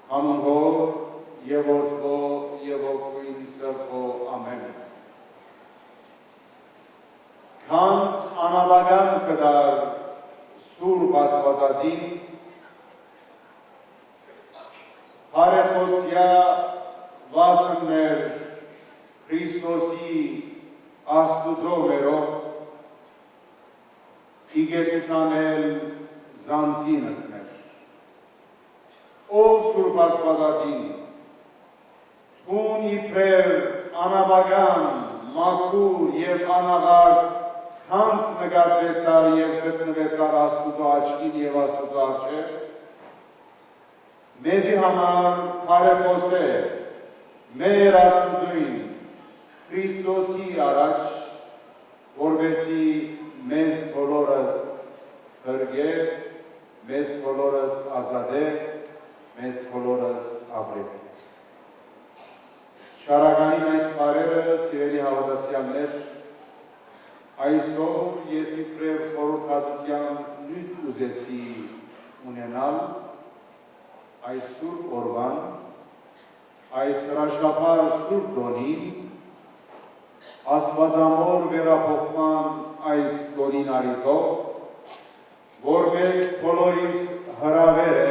Համունգով և որդվո և ոգույն սրբո ամեն։ Քանց անավական կդար սուրբ աստվածածին, հարեխոսյա վասններ Քրիստոսի աստուծո մերով, իգեցութանել զանցինս մեր։ Ով սուրբ աստվածածին, թուն իբրև անավական, մաքուր և անաղարտ քանց նկատվեցար և գտնվեցար աստուծո աչքին և աստուծո առջև, մեզի համար հարեխոս է մեր աստուծոյին Քրիստոսի առաջ, որպեսզի մեզ բոլորս հրգե, մեզ բոլորս ազատե, մեզ բոլորս ապրեցնե։ Շարականին այս բարերը, սիրելի հավատացյալներ, այսօր ես իբրև խորհրդածության նյութ ուզեցի ունենալ այս սուրբ օրվան, այս հրաշքապար սուրբ տոնին, աստվածամոր վերափոխման այս տոնին առիթով, որ մեզ բոլորիս հրավեր է,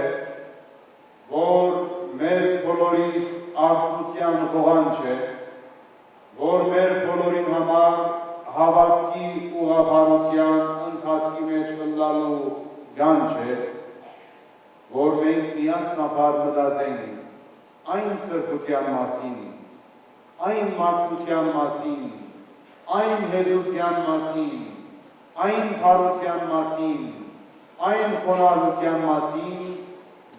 որ մեզ բոլորիս աղբության ողանջ է, որ մեր բոլորին համար հավատքի ուղղափառության ընթացքի մեջ ընկալու գանջ է, որ մենք միասնաբար մտածենք այն սրբության մասին, այն մաքրության մասին, այն հեզության մասին, այն փառության մասին, այն խոնարհության մասին,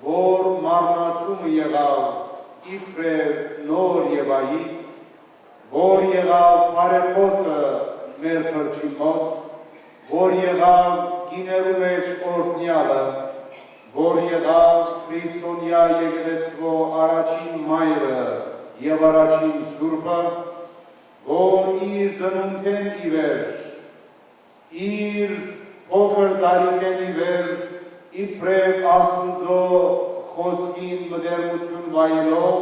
որ մարմնացումը եղավ իբրև նոր Եվայի, որ եղավ բարեխոսը մեր փրկի մոտ, որ եղավ գիներու մեջ օրհնյալը, որ եղավ քրիստոնյա եկեղեցվո առաջին մայրը և առաջին սուրբը, որ իր ծնունդեն ի վեր, իր փոքր տարիքեն ի վեր, իբրև աստուծո խոսքին մտերմություն վայելող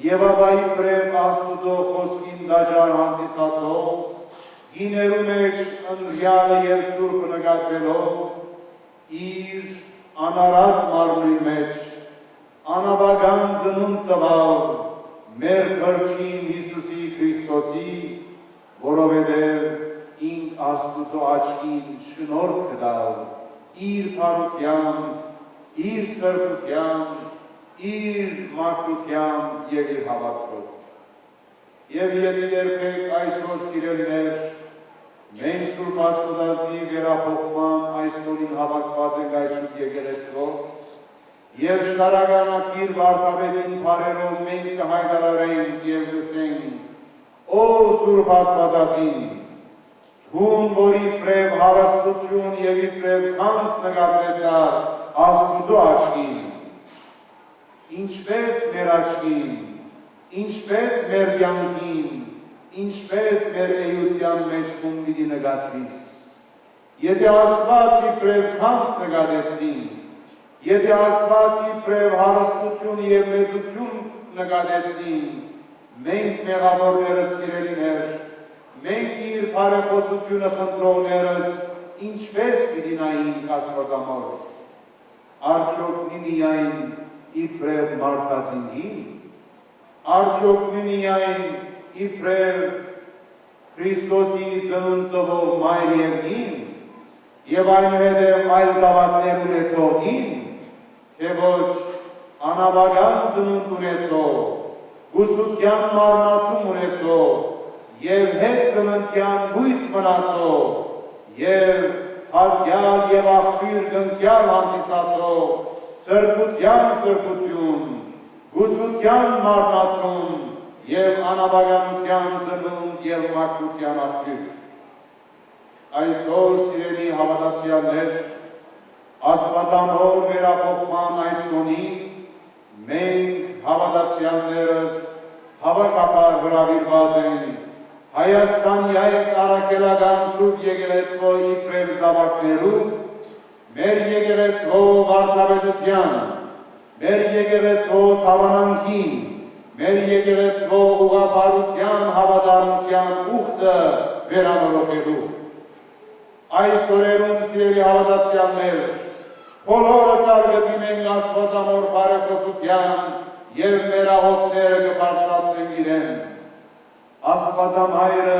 և ապա իբրև աստուծո խոսքին դաջար հանդիսացող, գիներու մեջ ընտրյալը և սուրբը նկատվելով, իր անարատ մարմնի մեջ անավական ծնունդ տվավ մեր փրկին Հիսուսի Քրիստոսի, որովհետև ինք աստուծո աչքին շնորհք կտավ իր փառությամբ, իր սրբությամբ, իր մաքրությամբ և իր հավատքով։ Եվ եթե երբեք այսօր սիրելիներ, մենք սուրբ աստվածածնի վերափոխման այս տոնին հավաքված ենք այս սուրբ եկեղեցվով, և շնորհակալակիր վարդապետին բարերով մենք կհայտարարենք և կսենք. «Ով սուրբ աստվածածին, թուն որ իբրև հարստություն և իբրև քանց նկատվեցար աստուծո աչքին, ինչպես մեր աչքին, ինչպես մեր կյանքին, ինչպես մեր էության մեջ թուն պիտի նկատվիս։ Եթե Աստված իբրև քանց նկատեցին, եթե Աստված իբրև հարստություն և մեծություն նկատեցին, մենք մեղավորներս սիրելիներ, մենք իր բարեխոսությունը խնդրողներս ինչպես պիտի նայենք Աստվածամոր, արդյոք միայն իբրև մարդածինին, արդյոք միայն իբրև Քրիստոսի ծնունդ տվող մայր Եվին և այնուհետև այլ զավակներ ունեցողին, թե ոչ անավական ծնունդ ունեցող, հուսության մարմնացում ունեցող և հետ ծննդյան հույս մնացող և հարգյալ և աղբյուր գնքյալ հանդիսացող սրբության սրբություն, հուսության մարմնացում և անավականության ծնունդ և մաքրության աղբյուր։ Այսօր սիրելի հավատացյալներ, աստվածամոր վերափոխման այս տոնին մենք հավատացյալներս հավաքաբար հրավիրված ենք Հայաստանի այս առաքելական սուրբ եկեղեցվո իբրև զավակներու, մեր եկեղեցվո վարդապետության, մեր եկեղեցվո հավանանքին, մեր եկեղեցվո ուղղափառության հավատարմության ուխտը վերանորոգելու։ Այս օրերում սիրելի հավատացյալներ, բոլորս արգտում ենք Աստվածամոր բարեխոսության և մեր աղոթները կբարձրացնենք իրեն։ Աստվածամայրը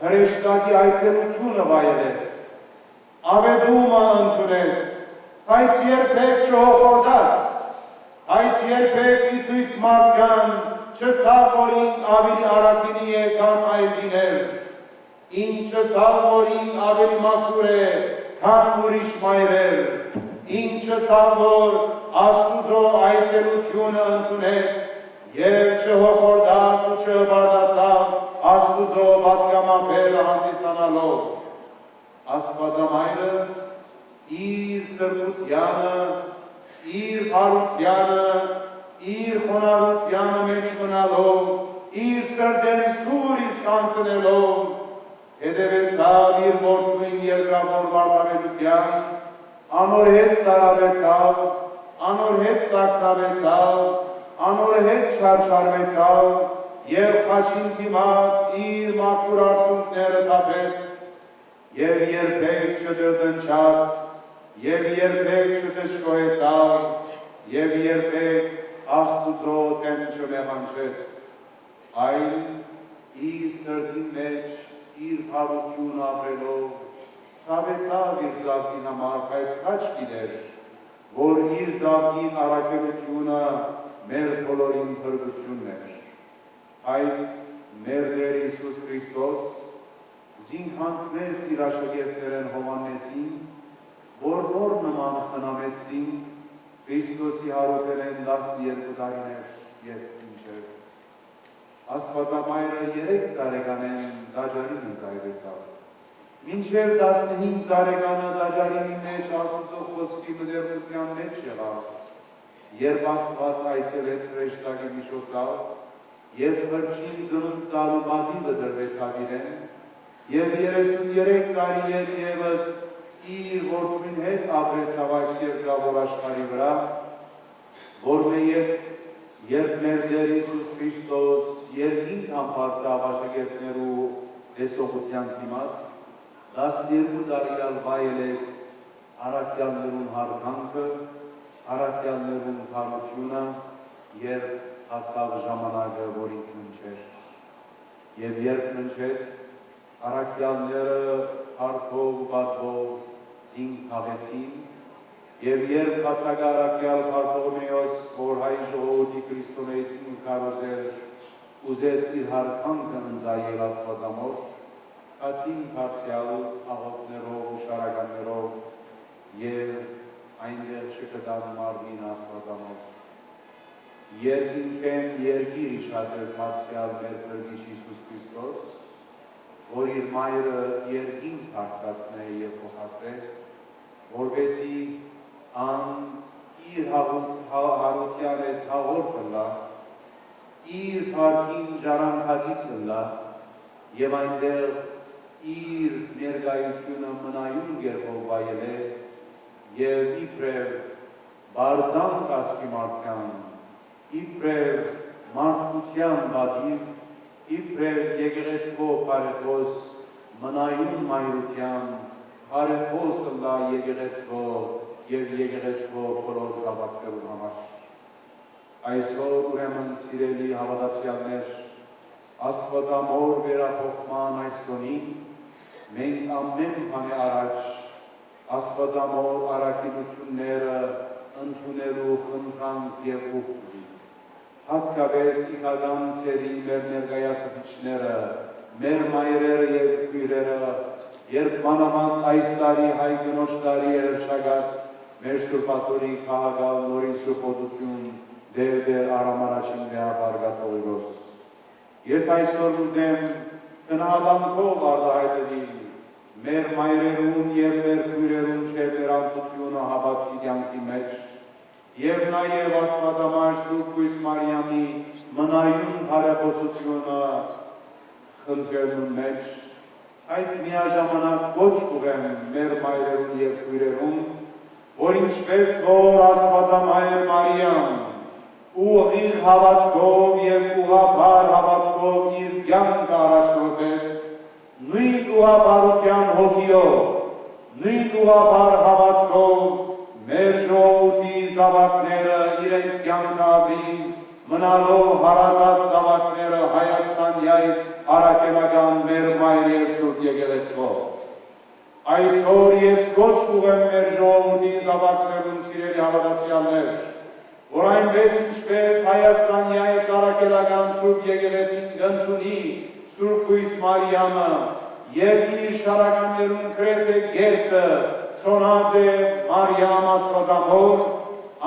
հրեշտակի այցելությունը վայելեց, ավետումը ընդունեց, բայց երբեք չհոխորդաց, բայց երբեք ի ցույց մարդկան չսավ, որ ինք ավելի առաքինի է, քան այլ լինել, ինք չսավ, որ ինք ավելի մաքուր է, քան ուրիշ մայրեր, ինք չսավ, որ Աստուծո այցելությունը ընդունեց և չհոխորդաց ու չհբարդացավ Աստուծո պատգամաբերը հանդիսանալով։ Աստվածամայրը իր սրբությանը, իր բարությանը, իր խոնարհությանը մեջ մնալով, իր սրտեն սուր իսկ անցնելով, հետևեցավ իր որդուն երկրավոր վարդապետության, անոր հետ տարավեցավ, անոր հետ տակնավեցավ, անոր հետ չարչարվեցավ և խաչին դիմաց իր մաքուր արցունքները թափեց և երբեք չդրդնչաց և երբեք չդժգոհեցավ և երբեք Աստուծո դեմ չմեղանչեց, այլ իր սրտի մեջ իր բարությունը ապրելով ցավեցավ իր զավգին համար, բայց քաչ գիտեր, որ իր զավգին առաքելությունը մեր բոլորին փրկությունն էր։ Բայց մեր Տեր Հիսուս Քրիստոս զինքանցնեց իր աշակերտներն Հովհաննեսին, որ նոր նման խնամեցին Քրիստոսի հարուտենեն 12 տարիներ և մինչև։ Աստվածամայրը 3 տարեկանեն տաճարին ընծայվեցավ, մինչև 15 տարեկանը տաճարինի մեջ Աստուծո խոսքի մտերմության մեջ եղավ, երբ Աստված այցելեց հրեշտակի միջոցով և խրճին ծնունդ տալու պատիվը դրվեցավ իրեն, և 33 տարիներ ևս իր որդուն հետ ապրեցավ այս երկրավոր աշխարհի վրա, որովհետև երբ մեր Տեր Հիսուս Քրիստոս երկինք անբարձավ աշակերտներու տեսողության դիմաց, 12 տարի վայելեց առաքյալներուն հարկանքը, առաքյալներուն հարությունը և հասավ ժամանակը, որ ինք մնչեր։ Եվ երբ մնչեց, առաքյալները հարքով ու պատվով զինք թաղեցին, և երբ բացակա առաքյալ Բարթողմեոս, որ հայ ժողովրդի քրիստոնեություն կարոզեր, ուզեց իր հարկանքը ընծայել Աստվածամոր, կացին բարձյալ աղոթներով ու շարականներով և այնտեղ չգտան մարդին Աստվածամոր։ Երկինքեն երկիր իջած էր բարձյալ մեր Փրկիչ Հիսուս Քրիստոս, որ իր մայրը երկինք բարձրացնե և փոխադրե, որպեսզի ան իր հարության հետ հաղորդը լա, իր փառքին ժառանգակից լա և այնտեղ իր ներկայությունը մնայուն գերբով վայելե և իբրև բարձան կասկի մարդկան, իբրև մարդկության բադիվ, իբրև եկեղեցվո բարեխոս մնայուն մայրության, բարեխոս լա եկեղեցվո և եկեղեցվո բոլոր զավակներուն համար։ Այսօր ուրեմն սիրելի հավատացյալներ, Աստվածամոր վերափոխման այս տոնին մենք ամեն բանի առաջ Աստվածամոր առաքինությունները ընդունելու խնդրանք և ուխտի, հատկապես իշխական սերի մեր ներկայացուցիչները, մեր մայրերը և քույրերը, երբ մանավանդ այս տարի հայ կնոջ տարի էր շագած մեր Սուրբաթորի քաղաքալ նորին սուրբոտություն դեր արամարաչին դեաբար գատողիրոս։ Ես այսօր ուզեմ գնահատանքով արտահայտել մեր մայրերուն և մեր քույրերուն չերտերանքությունը հավատքի կյանքի մեջ և նաև Աստվածամայր Սուրբ Հույս Մարիամի մնայուն բարեխոսությունը խնդրելուն մեջ, այս միաժամանակ ոչ կուղեմ մեր մայրերուն և քույրերուն, որ ինչպես որ Աստվածամայր Մարիամ ու հավատքով և ուղղափառ հավատքով իր կյանքը առաջնորդեց, նույն ուղղափառության հոգիով, նույն ուղղափառ հավատքով մեր ժողովրդի զավակները իրենց կյանքը ապրին, մնալով հարազատ զավակները Հայաստանյայից առաքելական մեր մայր և Սուրբ եկեղեցվով։ Այսօր ես կոչ կուղեմ մեր ժողովրդի զավակներուն սիրելի հավատացյալներ, որ այնպես ինչպես Հայաստանյայից առաքելական Սուրբ եկեղեցին կընդունի Սուրբ Հույս Մարիամը և իր շարականներուն գրեթե կեսը ցոնած է Մարիամ Աստվածամոր,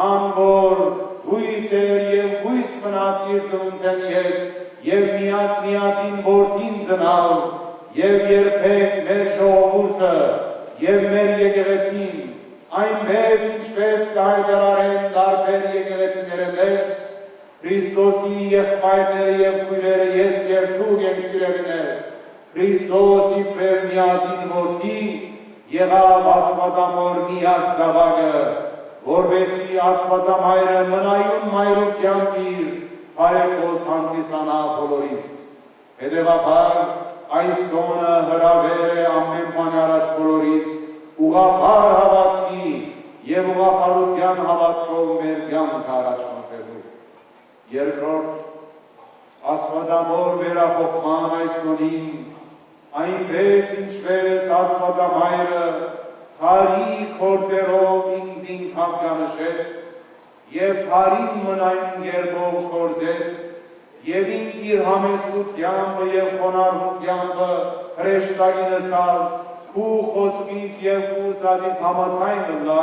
անոր հույսեր և հույս մնաց իր ծնունդեն և միակ միածին որդին ծնալ և երբեք մեր ժողովուրդը և մեր եկեղեցին այնպես ինչպես կհայտարարեն տարբեր եկեղեցիները մեզ, Քրիստոսի եղբայրները և քույրերը ես երթուղ եմ սիրելիներ, Քրիստոս իբրև միածին որդի եղավ Աստվածամոր միակ զավակը, որպեսզի Աստվածամայրը մնայուն մայրությամբ իր բարեխոս հանդիսանա բոլորիս։ Հետևաբար այս տոնը հրավեր է ամեն բանի առաջ բոլորիս ուղղափառ հավատքի և ուղղափառության հավատքով մեր կյանքը առաջնորդելու։ Երկրորդ, Աստվածամոր վերափոխման այս տոնին այնպես ինչպես Աստվածամայրը հարի գործերով ինձին հատկանշեց և հարին մնայուն գերբով գործեց և ինք իր համեստությամբ և խոնարհությամբ հրեշտակինս ալ քու խոսքիդ և քու սադիդ համաձայն ըլլա,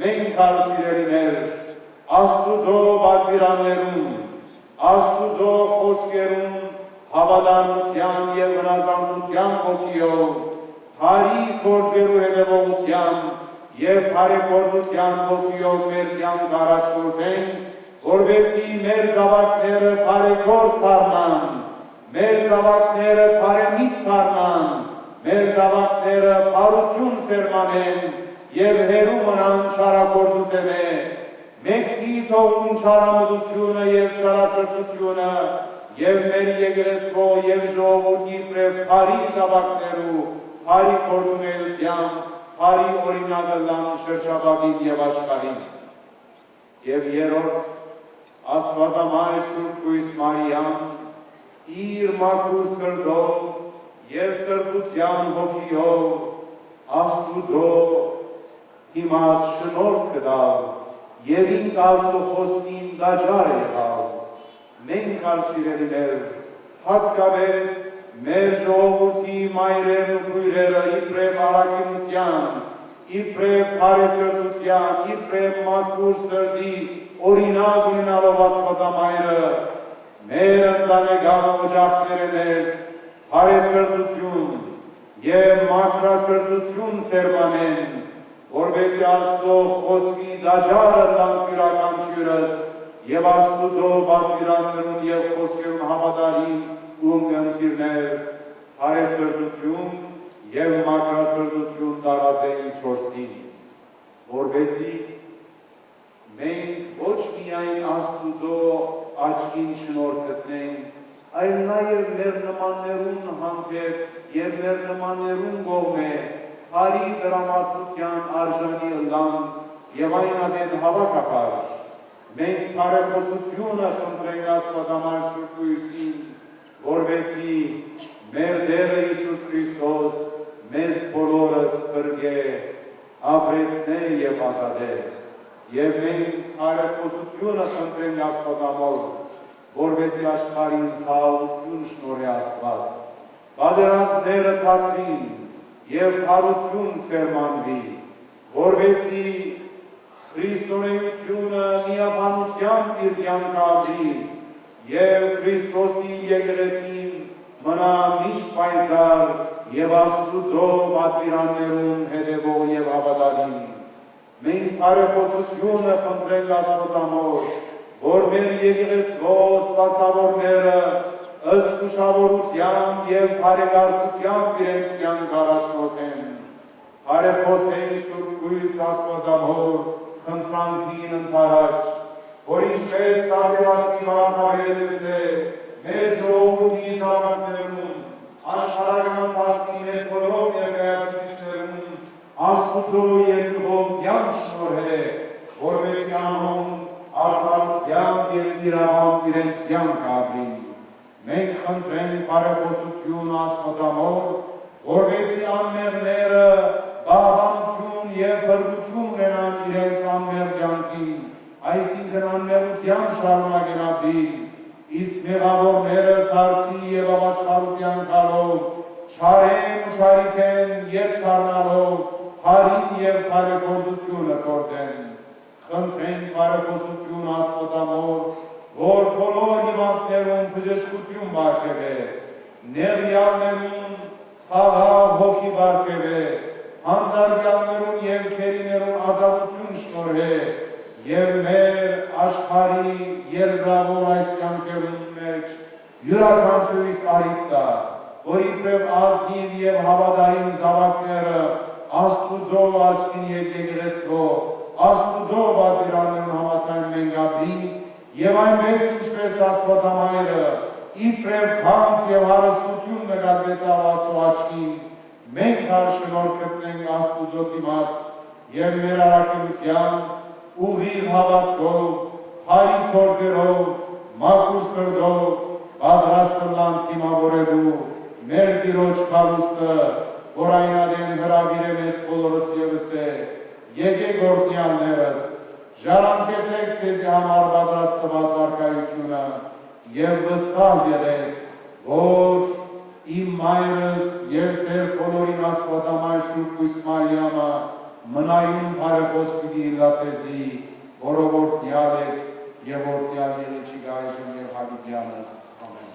մենք ալ սիրելիներ, Աստուծո պատվիրաններուն, Աստուծո խոսքերուն հավատարմության և վնասանդության ոգիով, հարի գործերու հետևողության և բարեգործության ոգիով մեր կյանք առաջնորդենք, որպեսզի մեր զավակները բարեգործ դառնան, մեր զավակները բարեմիտ դառնան, մեր զավակները բարություն սերմանեն և հեռու մնան չարագործութենէ, մենք թողուն չարամտությունը և չարասրտությունը և մեր եկեղեցվո և ժողովուրդի իբրև բարի զավակներու բարի գործունեությամբ բարի օրինակը լան շրջապատին և աշխարհին։ Եվ երրորդ, Աստվածամայր Սուրբ Հույս Մարիամ իր մաքուր սրտով և սրբության հոգիով Աստուծո դիմաց շնորհք կտավ և ինք Աստծո խոսքին դաջար եղավ։ Մենք ալ սիրելիներ, հատկապես մեր ժողովրդի մայրերն ու քույրերը իբրև առաքինության, իբրև բարեսրտության, իբրև մաքուր սրտի օրինակ ունենալով Աստվածամայրը, մեր ընտանեկան օջախները մեզ բարեսրտություն և մաքրասրտություն սերմանեն, որպեսզի Աստծո խոսքի դաջարը տան յուրաքանչյուրս և Աստուծո պատվիրաններուն և խոսքերուն հավատարիմ ու ընկերներ, բարեսրտություն և մաքրասրտություն տարածեն չորսին, որպեսզի մենք ոչ միայն Աստուծո աչքին շնորհ գտնենք, այլ նաև մեր նմաններուն հանդեպ և մեր նմաններուն կողմէ հարի դրամատության արժանի ըլլան և այն ադեն հավաքաբար մենք բարեխոսությունը խնդրենք Աստվածամայր Սուրբ Հույսին, որպեսզի մեր Տերը Հիսուս Քրիստոս մեզ բոլորս փրկե, ապրեցնե և ազատե։ Եվ մենք բարեխոսությունը խնդրենք Աստվածամոր, որպեսզի աշխարհին խաղաղություն շնորհի Աստված, պատերազմները թաքնին և հարություն սերմանվի, որպեսզի քրիստոնեությունը միաբանությամբ իր կյանքը ապրի և Քրիստոսի եկեղեցին մնա միշտ պայծառ և Աստուծո պատվիրաններուն հետևող և հավատարիմ։ Մենք բարեխոսությունը խնդրենք Աստվածամոր, որ մեր եկեղեցվո սպասավորները ըստ ուշավորությամբ և բարեկարգությամբ իրենց կյանք առաջնորդեն։ Բարեխոսենք Սուրբ Հույս Աստվածամոր խնդրանքին ընդառաջ, որ ինչպես ծառայվածքի վարդավերելս է մեր ժողովրդի զավակներում, աշխարհական տասնի մեր բոլոր ներկայացուցիչներում Աստծո երկրով յանք շնորհե, որպեսզի անհուն արդարությամբ և իրավամբ իրենց յանք ապրի։ Մենք խնդրենք բարեփոխություն Աստվածամոր, որպեսզի անմեղները բավականություն և բրդություն ունենան իրենց անմեղ կյանքին, այսինքն անմեղության շարունակեն ապրիլ, իսկ մեղավորները դարձի և ապաշխարության գալով, չարեն ու չարիքեն և չառնալով, հարին և բարեփոխությունը գործեն։ Խնդրենք բարեփոխություն Աստվածամոր, որ բոլոր հիվանդներուն բժշկություն բարձրե, նեղյալներուն խաղաղ հոգի բարձրե, հանդարտյալներուն և քերիներուն ազատություն շնորհե, և մեր աշխարհի երկրավոր այս կյանքերուն մեջ յուրաքանչյուրիս արիք տա, որ իբրև ազնիվ և հավատարիմ զավակները Աստուծո ազգին և եկեղեցվո, Աստուծո պատվիրաններուն համաձայն մենք ապրի, և այնպես ինչպես Աստվածամայրը իբրև քանց և հարստություն նկատվեցավ Աստծո աչքին, մենք հարշնոր գտնենք Աստուծո դիմաց և մեր առաքելության ուղիղ հավատքով, հարի գործերով, մաքուր սրտով պատրաստ լան դիմավորելու մեր Տիրոջ քարուստը, որ այնադեն հրավիրել ես բոլորս ևս է, եկեք գործնյալներս, ժառանգեցեք ձեզի համար պատրաստված արքայությունը և վստահ եղեք, որ իմ մայրս և ձեր բոլորին Աստվածամայր Սուրբ Կույս Մարիամը մնայուն բարեխոս պիտի իլացեզի, որով օրհնյալ եք և օրհնյալ եղեցիք այժմ և հավիտյանս։ Ամեն։